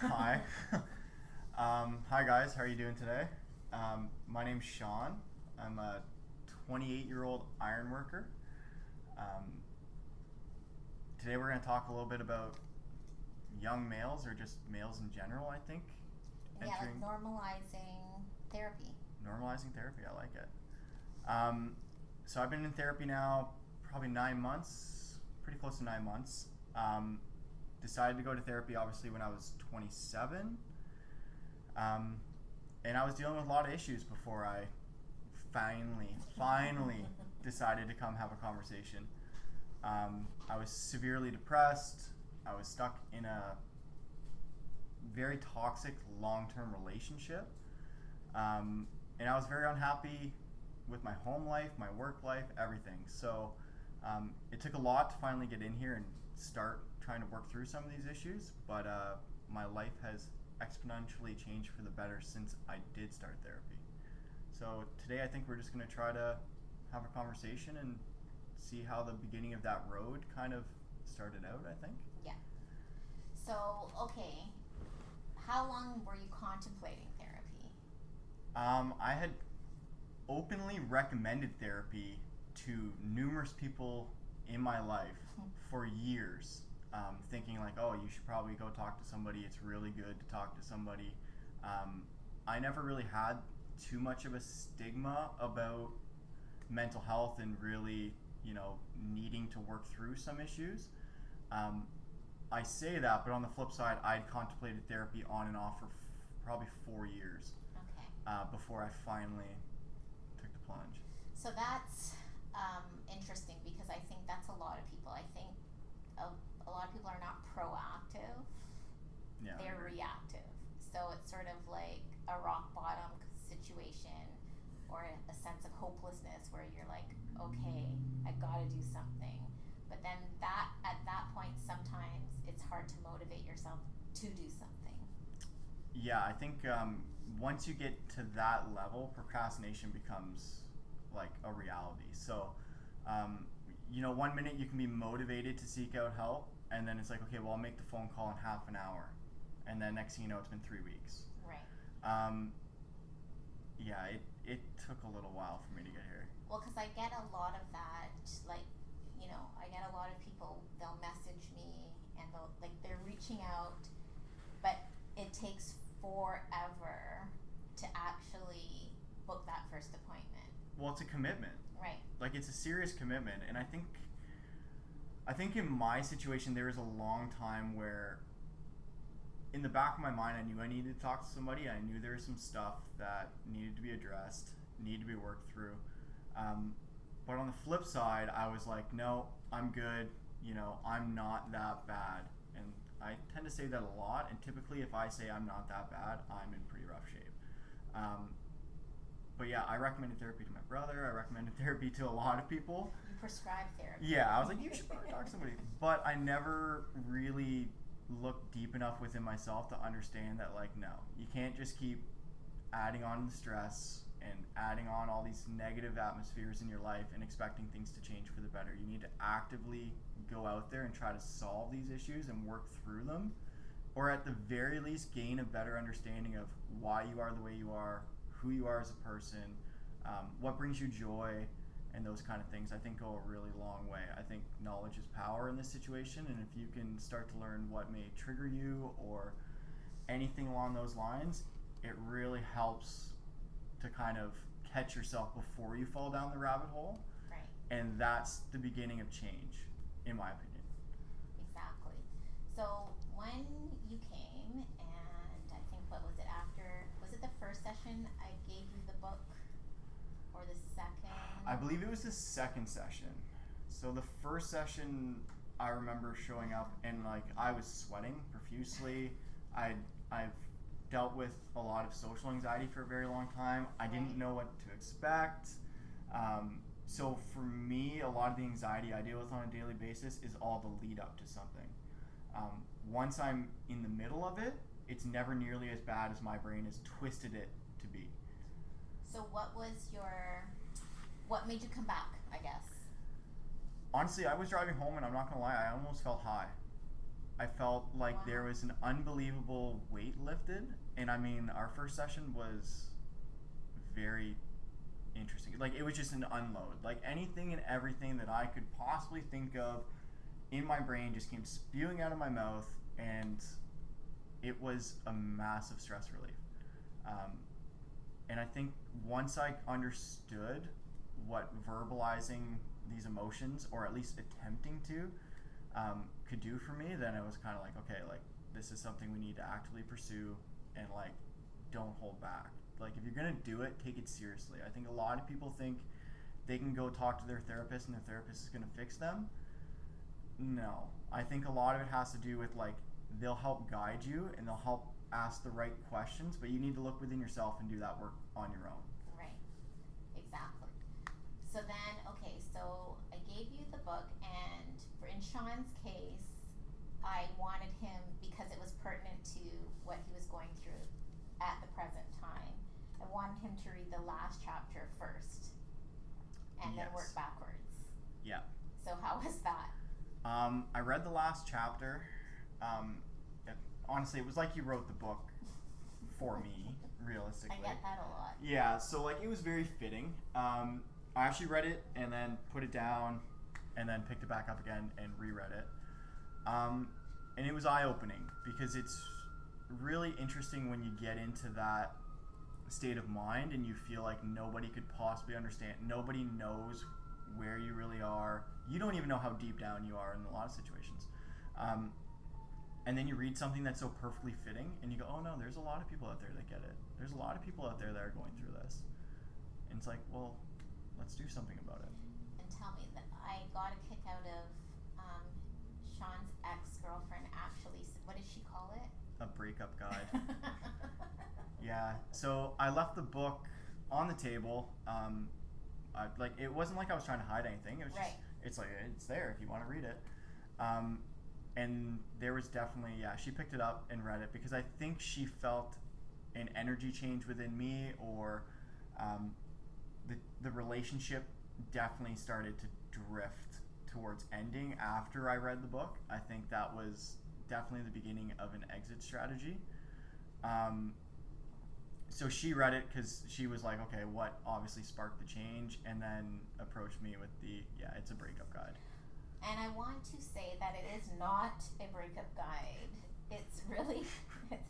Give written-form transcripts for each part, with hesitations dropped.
Hi. Hi guys, how are you doing today? My name's Sean. I'm a 28-year-old iron worker. Um, Today we're going to talk a little bit about young males or just males in general, I think. Yeah, like Entering normalizing therapy. normalizing therapy, I like it. Um, so I've been in therapy now probably 9 months, pretty close to 9 months. Decided to go to therapy obviously when I was 27. Um, and I was dealing with a lot of issues before I finally decided to come have a conversation. I was severely depressed. I was stuck in a very toxic long-term relationship, and I was very unhappy with my home life, my work life, everything. So it took a lot to finally get in here and start trying to work through some of these issues. But my life has exponentially changed for the better since I did start therapy. So today I think we're just going to try to have a conversation and see how the beginning of that road kind of started out, I think. Yeah. So, okay, how long were you contemplating therapy? I had openly recommended therapy to numerous people in my life for years, thinking like, oh, you should probably go talk to somebody. It's really good to talk to somebody. I never really had too much of a stigma about mental health and really, needing to work through some issues. Um, I say that, but on the flip side, I'd contemplated therapy on and off for probably 4 years Okay. before I finally took the plunge. So that's interesting because I think that's a lot of people. I think a lot of people are not proactive, Yeah, I they're agree. reactive. So it's sort of like a rock bottom situation or a sense of hopelessness where you're like, okay, I gotta do something. But then that at that point, sometimes it's hard to motivate yourself to do something. Yeah, I think once you get to that level, procrastination becomes like a reality. So, um, 1 minute you can be motivated to seek out help, and then it's like, okay, well, I'll make the phone call in half an hour, and then next thing you know, it's been 3 weeks. Right. Um, yeah, it took a little while for me to get here. Well, because I get a lot of that, like, I get a lot of people, they'll message me and they're reaching out, but it takes forever to actually book that first appointment. Well, it's a commitment. Right. Like it's a serious commitment, and I think in my situation there was a long time where in the back of my mind I knew I needed to talk to somebody. I knew there was some stuff that needed to be addressed, needed to be worked through. Um, but on the flip side, I was like, no, I'm good. I'm not that bad. And I tend to say that a lot. And typically, if I say I'm not that bad, I'm in pretty rough shape. Um, but yeah, I recommended therapy to my brother. I recommended therapy to a lot of people. You prescribe therapy. Yeah, I was like, you should probably talk to somebody. But I never really looked deep enough within myself to understand that, like, no, you can't just keep adding on the stress and adding on all these negative atmospheres in your life and expecting things to change for the better. You need to actively go out there and try to solve these issues and work through them, or at the very least gain a better understanding of why you are the way you are, who you are as a person, what brings you joy, and those kind of things, I think, go a really long way. I think knowledge is power in this situation, and if you can start to learn what may trigger you or anything along those lines, it really helps to kind of catch yourself before you fall down the rabbit hole. Right. And that's the beginning of change, in my opinion. Exactly. So when you came, and I think, what was it after? Was it the first session I gave you the book, or the second? I believe it was the second session. So the first session, I remember showing up and like I was sweating profusely. I've dealt with a lot of social anxiety for a very long time. I didn't Right. know what to expect. So for me, a lot of the anxiety I deal with on a daily basis is all the lead up to something. Once I'm in the middle of it, it's never nearly as bad as my brain has twisted it to be. So what made you come back, I guess? Honestly, I was driving home and I'm not gonna lie, I almost felt high. I felt like Wow. there was an unbelievable weight lifted, and I mean, our first session was very interesting. Like, it was just an unload. Like, anything and everything that I could possibly think of in my brain just came spewing out of my mouth, and it was a massive stress relief. And I think once I understood what verbalizing these emotions, or at least attempting to, could do for me, then it was kind of like, okay, like, this is something we need to actively pursue, and like, don't hold back. Like, if you're gonna do it, take it seriously. I think a lot of people think they can go talk to their therapist and their therapist is gonna fix them. No, I think a lot of it has to do with, like, they'll help guide you and they'll help ask the right questions, but you need to look within yourself and do that work on your own. Right. Exactly. So then, okay, so I gave you the book, and in Sean's case, I wanted him, because it was pertinent to what he was going through at the present time, I wanted him to read the last chapter first and then work backwards. Yeah. So how was that? I read the last chapter. Honestly, it was like you wrote the book for me, realistically. I get that a lot. Yeah, so like, it was very fitting. I actually read it and then put it down and then picked it back up again and reread it. And it was eye-opening, because it's really interesting when you get into that state of mind and you feel like nobody could possibly understand. Nobody knows where you really are. You don't even know how deep down you are in a lot of situations. And then you read something that's so perfectly fitting and you go, oh no, there's a lot of people out there that get it. There's a lot of people out there that are going through this. And it's like, well, let's do something about it. And tell me, that I got a kick out of Sean's ex-girlfriend actually, what did she call it? A breakup guide. Yeah, so I left the book on the table. Like, it wasn't like I was trying to hide anything. It was just, it's like, it's there if you want to read it. And there was definitely, she picked it up and read it, because I think she felt an energy change within me, or the relationship definitely started to drift towards ending after I read the book. I think that was definitely the beginning of an exit strategy. So she read it because she was like, okay, what obviously sparked the change, and then approached me with the, it's a breakup guide. And I want to say that it is not a breakup guide. It's really,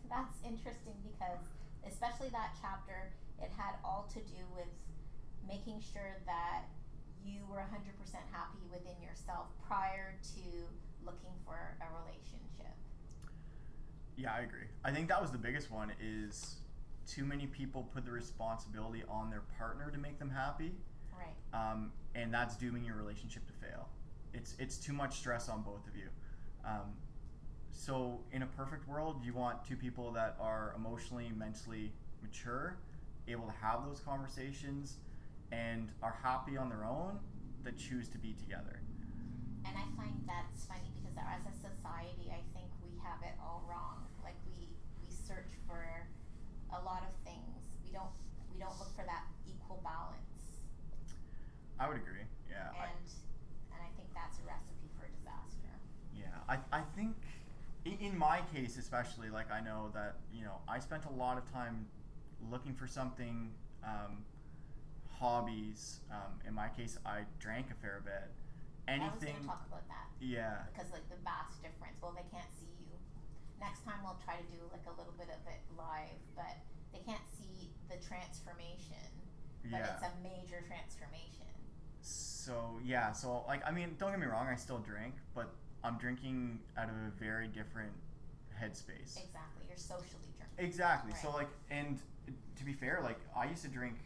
that's interesting, because especially that chapter, it had all to do with making sure that you were 100% happy within yourself prior to looking for a relationship. Yeah, I agree. I think that was the biggest one, is too many people put the responsibility on their partner to make them happy. Right. And that's dooming your relationship to fail. It's too much stress on both of you. So in a perfect world, you want two people that are emotionally, mentally mature, able to have those conversations, and are happy on their own, that choose to be together. And I find that's funny, because as a society, I think we have it all wrong. Like, we search for a lot of things. We don't look for that equal balance. I would agree. Yeah. And I think that's a recipe for disaster. Yeah. I think in my case especially, like, I know that, I spent a lot of time looking for something, hobbies. In my case, I drank a fair bit. Anything. I was going to talk about that. Yeah. Because, like, the vast difference. Well, they can't see you. Next time we'll try to do, like, a little bit of it live, but they can't see the transformation. But it's a major transformation. So, like, I mean, don't get me wrong, I still drink, but I'm drinking out of a very different headspace. Exactly. You're socially drinking. Exactly. Right. So, like, and to be fair, like, I used to drink,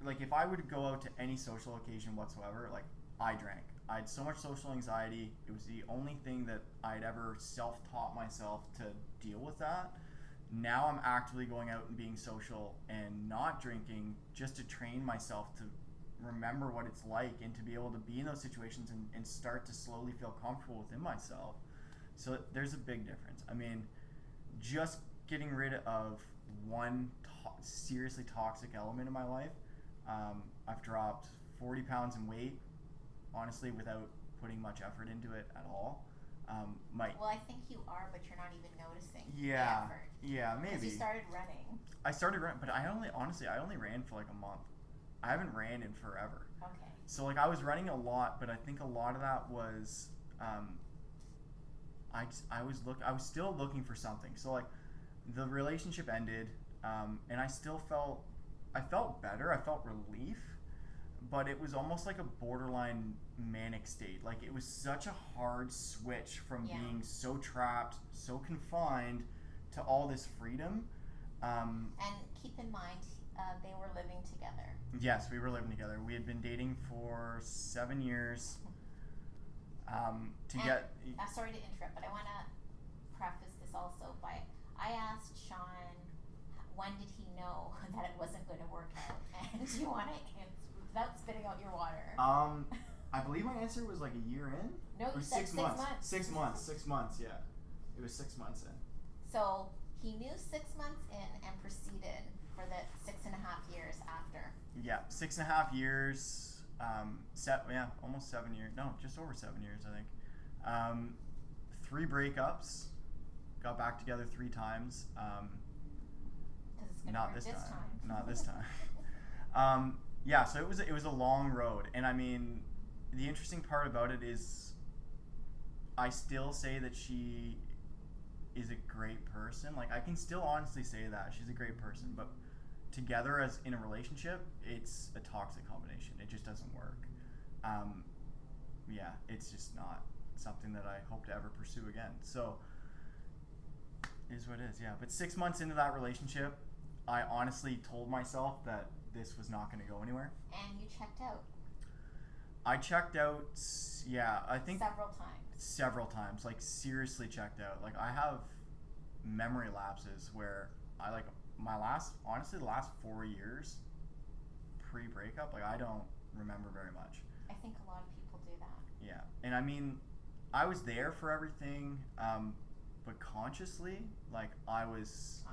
like, if I would go out to any social occasion whatsoever, like, I drank. I had so much social anxiety. It was the only thing that I'd ever self-taught myself to deal with that. Now I'm actively going out and being social and not drinking, just to train myself to remember what it's like, and to be able to be in those situations and start to slowly feel comfortable within myself. So there's a big difference. I mean, just getting rid of one seriously toxic element in my life, I've dropped 40 pounds in weight, honestly, without putting much effort into it at all. Well, I think you are, but you're not even noticing Yeah, the effort. yeah, Because maybe. you started running. I started running, but I only ran for like a month. I haven't ran in forever. Okay. So like I was running a lot, but I think a lot of that was, I was still looking for something. So like the relationship ended, and I felt better. I felt relief, but it was almost like a borderline manic state. Like it was such a hard switch from being so trapped, so confined, to all this freedom. And keep in mind, they were living together. Yes, we were living together. We had been dating for 7 years. Sorry to interrupt, but I want to preface this also by I asked Sean when did he know that it wasn't going to work out, and do you want to answer without spitting out your water? I believe my answer was like a year in. No, you said 6 months. 6 months. 6 months. Yeah, it was 6 months in. So he knew 6 months in and proceeded for the 6.5 years after. Yeah, 6.5 years. Almost 7 years. No, just over 7 years, I think. 3 breakups. Got back together 3 times. Not this time. Not this time. Yeah, so it was a long road, and I mean, the interesting part about it is, I still say that she is a great person. Like I can still honestly say that she's a great person, but together as in a relationship, it's a toxic combination. It just doesn't work. Yeah, it's just not something that I hope to ever pursue again. So it is what it is. Yeah, but 6 months into that relationship, I honestly told myself that this was not going to go anywhere. And you checked out. I checked out. Yeah, I think several times. Like seriously checked out. Like I have memory lapses where I like the last 4 years pre-breakup, like I don't remember very much. I think a lot of people do that. Yeah, and I mean, I was there for everything, but consciously, like I was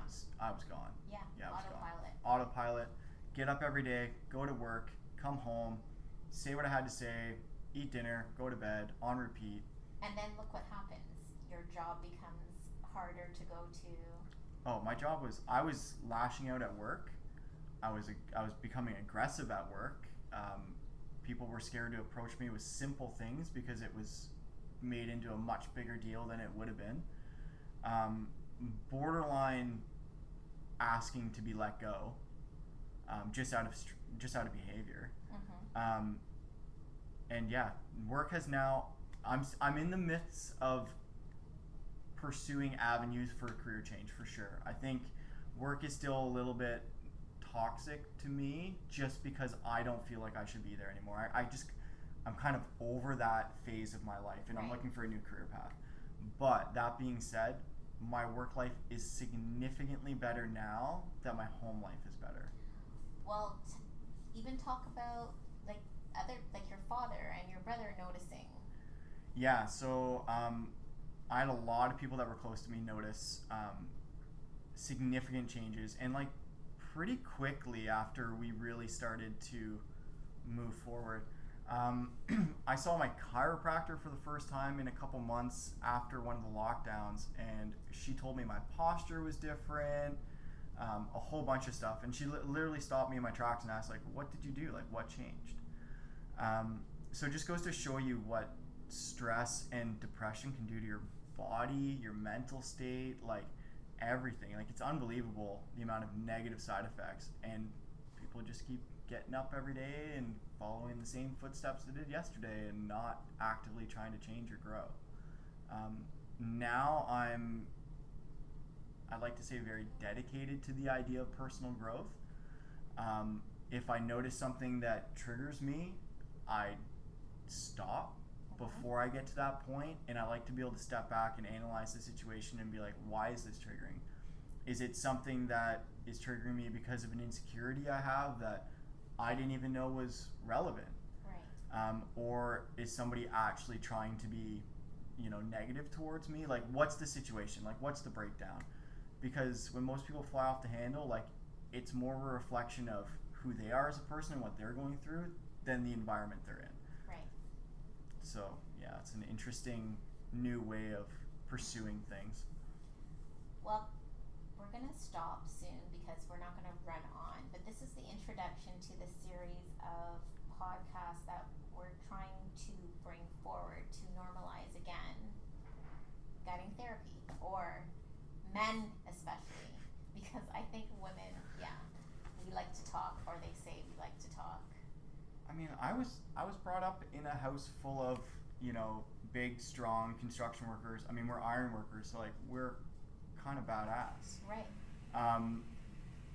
gone. Yeah, autopilot. Autopilot. Get up every day, go to work, come home, say what I had to say, eat dinner, go to bed, on repeat. And then look what happens. Your job becomes harder to go to. Oh, my job was, I was lashing out at work. I was becoming aggressive at work. People were scared to approach me with simple things because it was made into a much bigger deal than it would have been. Borderline asking to be let go, just out of behavior. Mm-hmm. And yeah, work has now. I'm in the midst of pursuing avenues for a career change for sure. I think work is still a little bit toxic to me just because I don't feel like I should be there anymore. I'm kind of over that phase of my life, and I'm looking for a new career path. But that being said, my work life is significantly better now that my home life is better. Well, even talk about like your father and your brother noticing. Yeah, so I had a lot of people that were close to me notice significant changes, and like pretty quickly after we really started to move forward. I saw my chiropractor for the first time in a couple months after one of the lockdowns, and she told me my posture was different, a whole bunch of stuff, and she literally stopped me in my tracks and asked, like, what did you do? Like, what changed? So it just goes to show you what stress and depression can do to your body, your mental state, like everything. Like it's unbelievable the amount of negative side effects, and people just keep getting up every day and following the same footsteps they did yesterday and not actively trying to change or grow. Now I'd like to say very dedicated to the idea of personal growth. If I notice something that triggers me, I stop before I get to that point, and I like to be able to step back and analyze the situation and be like, why is this triggering? Is it something that is triggering me because of an insecurity I have that I didn't even know was relevant? Right. Or is somebody actually trying to be, negative towards me? Like, what's the situation? Like, what's the breakdown? Because when most people fly off the handle, like, it's more of a reflection of who they are as a person and what they're going through than the environment they're in. Right. So, yeah, it's an interesting new way of pursuing things. Well, we're going to stop soon because we're not going to run on, but this is the introduction to the series of podcasts that we're trying to bring forward to normalize again getting therapy, or men especially, because I think women, we like to talk, or they say we like to talk. I mean, I was brought up in a house full of, big, strong construction workers. I mean, we're iron workers, so like we're kind of badass. Right.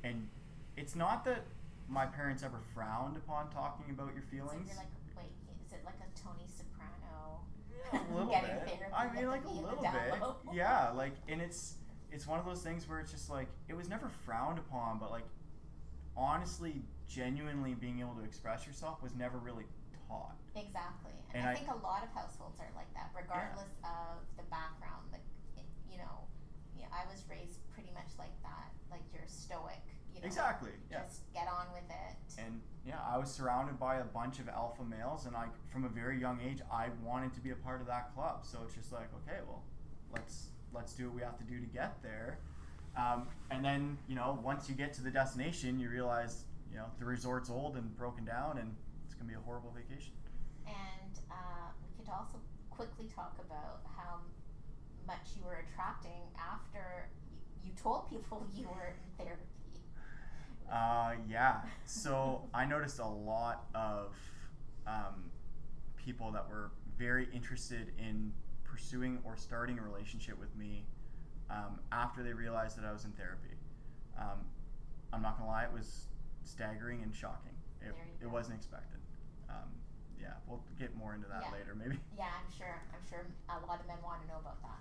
And it's not that my parents ever frowned upon talking about your feelings. So you're like, wait, is it like a Tony Soprano? A little getting bit. therapy? I mean, like a little bit. Low? Yeah, like, and it's one of those things where it's just like, it was never frowned upon, but like, honestly, genuinely being able to express yourself was never really taught. Exactly. And And I think a lot of households are like that, regardless of the background. I was raised pretty much like that, like you're stoic, Exactly. Yeah. Just get on with it. And I was surrounded by a bunch of alpha males, and from a very young age, I wanted to be a part of that club. So it's just like, okay, well, let's do what we have to do to get there. And then, once you get to the destination, you realize, the resort's old and broken down, and it's gonna be a horrible vacation. And we could also quickly talk about how much you were attracting after you told people you were in therapy. Yeah. So I noticed a lot of people that were very interested in pursuing or starting a relationship with me after they realized that I was in therapy. I'm not gonna lie, it was staggering and shocking. It wasn't expected. Yeah, we'll get more into that later, maybe. Yeah, I'm sure a lot of men want to know about that.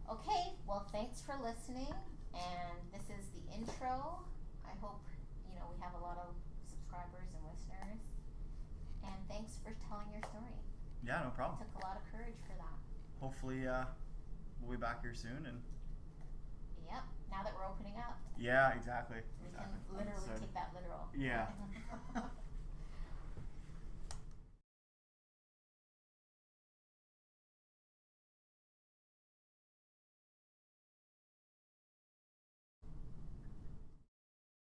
Okay, well, thanks for listening, and this is the intro. I hope, we have a lot of subscribers and listeners, and thanks for telling your story. Yeah, no problem. It took a lot of courage for that. Hopefully, we'll be back here soon, and Yep, now that we're opening up. yeah, exactly. We can literally So, take that literal. yeah.